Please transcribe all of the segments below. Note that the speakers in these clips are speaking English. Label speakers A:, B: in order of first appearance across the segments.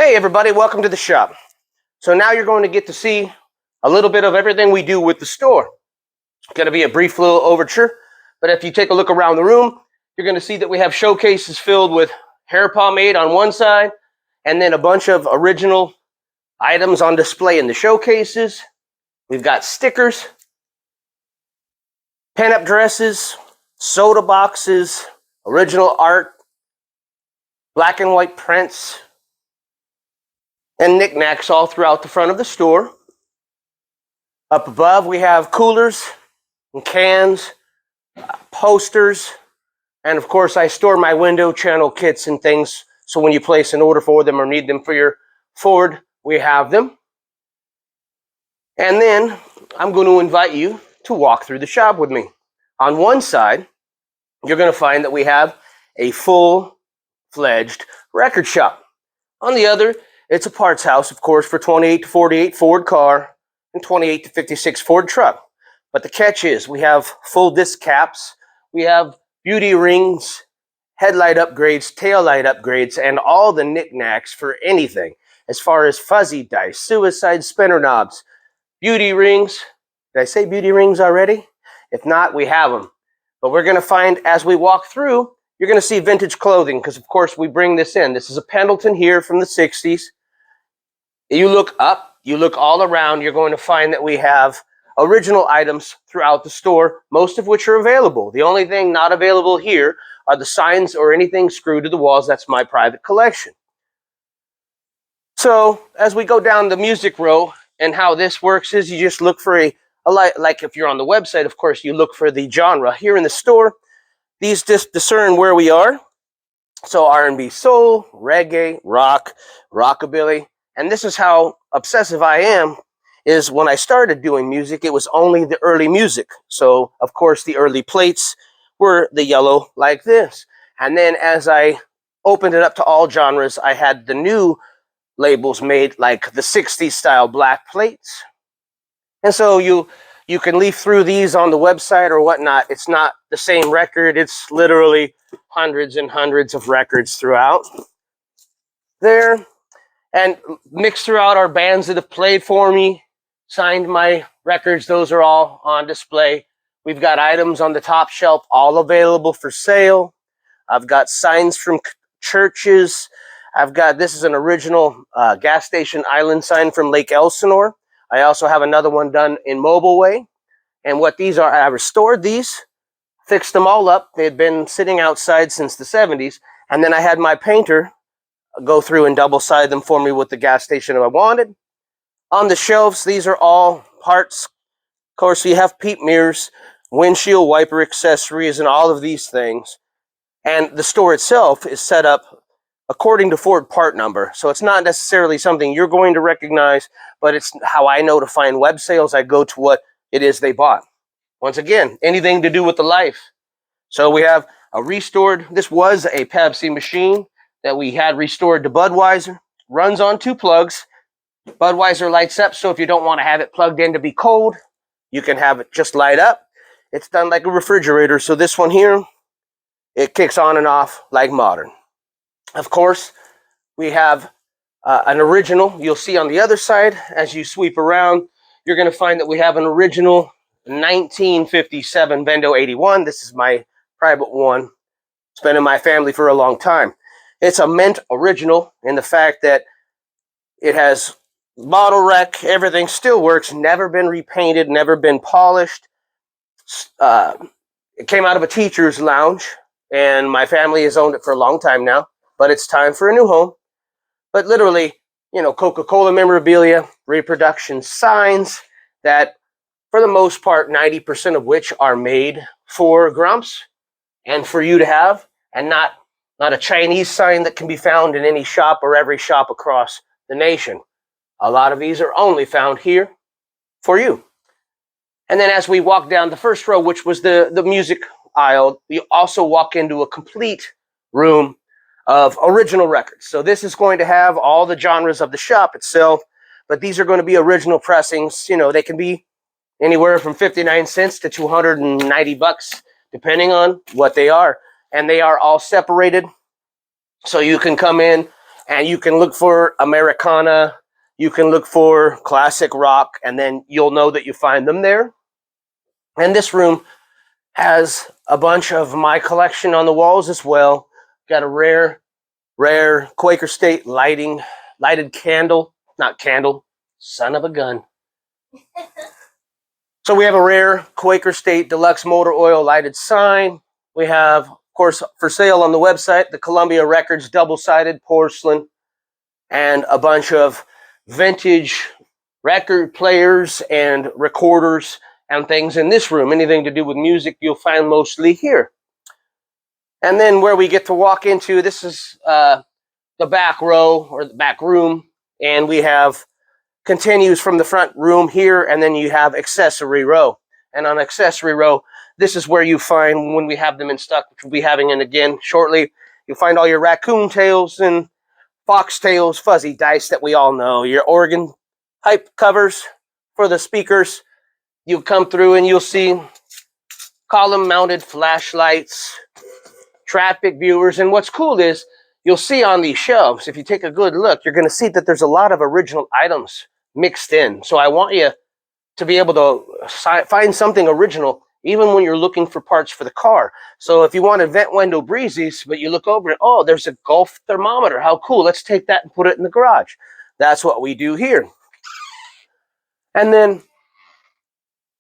A: Hey everybody, welcome to the shop. So now you're going to get to see a little bit of everything we do with the store. It's going to be a brief little overture, but if you take a look around the room, you're going to see that we have showcases filled with hair pomade on one side, and then a bunch of original items on display in the showcases. We've got stickers, pin-up dresses, soda boxes, original art, black and white prints, and knickknacks all throughout the front of the store. Up above, we have coolers and cans, posters, and of course, I store my window channel kits and things, so when you place an order for them or need them for your Ford, we have them. And then I'm going to invite you to walk through the shop with me. On one side, you're going to find that we have a full-fledged record shop. On the other, it's a parts house, of course, for 28 to 48 Ford car and 28 to 56 Ford truck. But the catch is we have full disc caps, we have beauty rings, headlight upgrades, tail light upgrades, and all the knickknacks for anything. As far as fuzzy dice, suicide spinner knobs, beauty rings. Did I say beauty rings already? If not, we have them. But we're going to find, as we walk through, you're going to see vintage clothing, because of course we bring this in. This is a Pendleton here from the 60s. You look up, you look all around, you're going to find that we have original items throughout the store, most of which are available. The only thing not available here are the signs or anything screwed to the walls. That's my private collection. So as we go down the music row, and how this works is you just look for like if you're on the website, of course, you look for the genre. Here in the store, these just discern where we are. So R&B, soul, reggae, rock, rockabilly. And this is how obsessive I am, is when I started doing music, it was only the early music. So, of course, the early plates were the yellow like this. And then as I opened it up to all genres, I had the new labels made like the 60s style black plates. And so you can leaf through these on the website or whatnot. It's not the same record. It's literally hundreds and hundreds of records throughout there. And mixed throughout our bands that have played for me, signed my records, those are all on display. We've got items on the top shelf, all available for sale. I've got signs from churches. This is an original gas station island sign from Lake Elsinore. I also have another one done in Mobile Way. And what these are, I restored these, fixed them all up. They had been sitting outside since the 70s. And then I had my painter go through and double side them for me with the gas station I wanted. On the shelves, these are all parts. Of course, you have peep mirrors, windshield wiper accessories, and all of these things. And the store itself is set up according to Ford part number. So it's not necessarily something you're going to recognize, but it's how I know to find web sales. I go to what it is they bought. Once again, anything to do with the life. So we have a restored, this was a Pepsi machine that we had restored to Budweiser. Runs on 2 plugs. Budweiser lights up, so if you don't want to have it plugged in to be cold, you can have it just light up. It's done like a refrigerator, so this one here, it kicks on and off like modern. Of course, we have an original. You'll see on the other side, as you sweep around, you're going to find that we have an original 1957 Vendo 81. This is my private one. It's been in my family for a long time. It's a mint original in the fact that it has bottle wreck, everything still works, never been repainted, never been polished. It came out of a teacher's lounge, and my family has owned it for a long time now, but it's time for a new home. But literally, you know, Coca-Cola memorabilia, reproduction signs that, for the most part, 90% of which are made for Grumps and for you to have, and not a Chinese sign that can be found in any shop or every shop across the nation. A lot of these are only found here for you. And then as we walk down the first row, which was the music aisle, you also walk into a complete room of original records. So this is going to have all the genres of the shop itself, but these are going to be original pressings. You know, they can be anywhere from 59 cents to 290 bucks, depending on what they are. And they are all separated, so you can come in And you can look for Americana, you can look for classic rock, and then you'll know that you find them there. And this room has a bunch of my collection on the walls as well. Got a rare Quaker State lighted candle, not candle, son of a gun. So we have a rare Quaker State Deluxe Motor Oil lighted sign. We have, of course, for sale on the website, the Columbia Records double-sided porcelain and a bunch of vintage record players and recorders and things in this room. Anything to do with music, you'll find mostly here. And then where we get to walk into, this is the back row or the back room, and we have continues from the front room here, and then you have accessory row. And on accessory row, this is where you find, when we have them in stock, which we'll be having in again shortly, you'll find all your raccoon tails and fox tails, fuzzy dice that we all know, your organ pipe covers for the speakers. You'll come through and you'll see column mounted flashlights, traffic viewers, and what's cool is you'll see on these shelves, if you take a good look, you're going to see that there's a lot of original items mixed in. So I want you to be able to find something original even when you're looking for parts for the car. So if you want a vent window breezes, but you look over it, oh, there's a Gulf thermometer. How cool. Let's take that and put it in the garage. That's what we do here. And then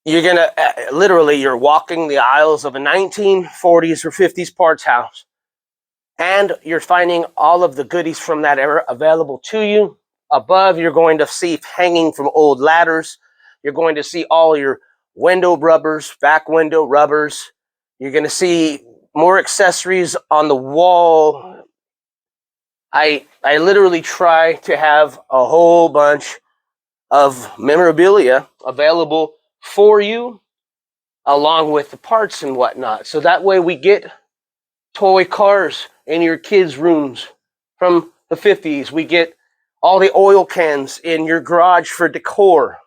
A: you're going to, literally, you're walking the aisles of a 1940s or 50s parts house. And you're finding all of the goodies from that era available to you. Above, you're going to see hanging from old ladders. You're going to see all your window rubbers, back window rubbers. You're going to see more accessories on the wall. I literally try to have a whole bunch of memorabilia available for you, along with the parts and whatnot. So that way we get toy cars in your kids' rooms from the 50s. We get all the oil cans in your garage for decor.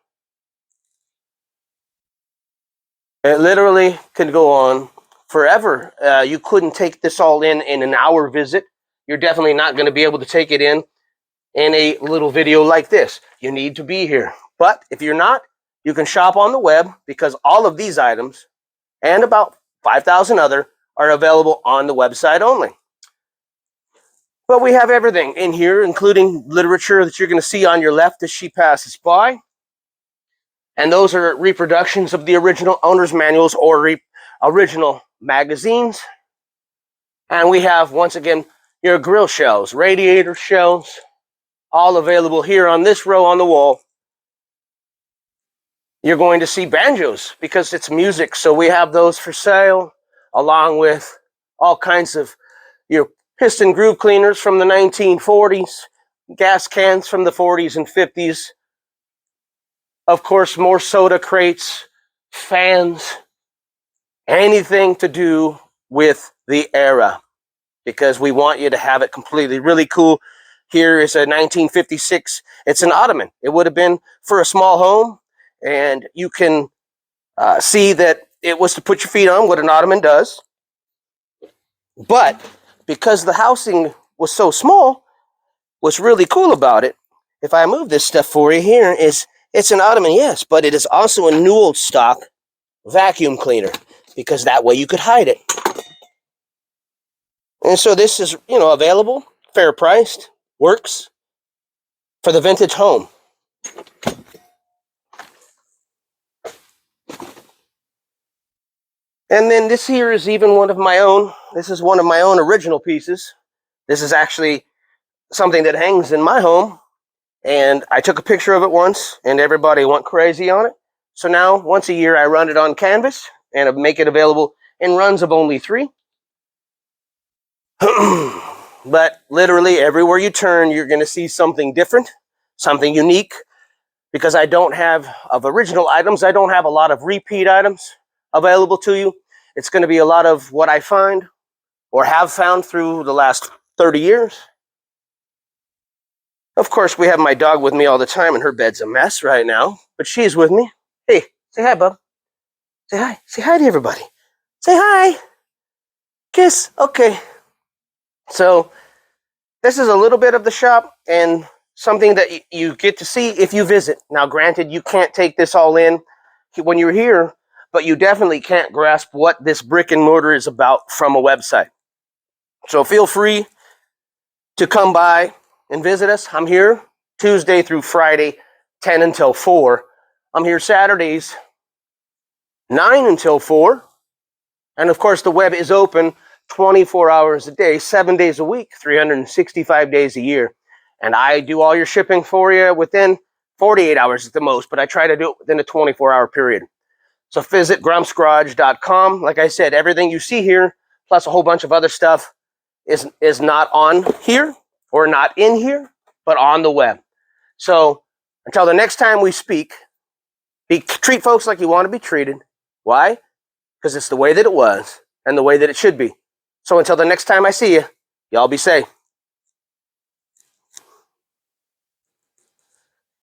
A: It literally could go on forever. You couldn't take this all in an hour visit. You're definitely not going to be able to take it in a little video like this. You need to be here. But if you're not, you can shop on the web, because all of these items and about 5,000 other are available on the website only. But we have everything in here, including literature that you're going to see on your left as she passes by. And those are reproductions of the original owner's manuals or original magazines. And we have, once again, your grill shelves, radiator shelves, all available here on this row on the wall. You're going to see banjos because it's music. So we have those for sale, along with all kinds of your piston groove cleaners from the 1940s, gas cans from the 40s and 50s. Of course, more soda crates, fans, anything to do with the era, because we want you to have it completely. Really cool. Here is a 1956. It's an ottoman. It would have been for a small home, and you can see that it was to put your feet on, what an ottoman does. But because the housing was so small, what's really cool about it, if I move this stuff for you here, is it's an ottoman, yes, but it is also a new old stock vacuum cleaner, because that way you could hide it. And so this is, available, fair priced, works for the vintage home. And then this here is even one of my own. This is one of my own original pieces. This is actually something that hangs in my home. And I took a picture of it once, and everybody went crazy on it. So now, once a year, I run it on canvas, and I make it available in runs of only 3. But literally, everywhere you turn, you're going to see something different, something unique, because I don't have, of original items, I don't have a lot of repeat items available to you. It's going to be a lot of what I find, or have found through the last 30 years. Of course, we have my dog with me all the time, and her bed's a mess right now, but she's with me. Hey, say hi, bub. Say hi. Say hi to everybody. Say hi. Kiss. Okay. So this is a little bit of the shop and something that you get to see if you visit. Now, granted, you can't take this all in when you're here, but you definitely can't grasp what this brick and mortar is about from a website. So feel free to come by and visit us. I'm here Tuesday through Friday, 10 until 4. I'm here Saturdays, 9 until 4. And of course, the web is open 24 hours a day, 7 days a week, 365 days a year. And I do all your shipping for you within 48 hours at the most, but I try to do it within a 24-hour period. So visit grumpsgarage.com. Like I said, everything you see here, plus a whole bunch of other stuff, is not on here or not in here, but on the web. So until the next time we speak, treat folks like you want to be treated. Why? Because it's the way that it was and the way that it should be. So until the next time I see you, y'all be safe.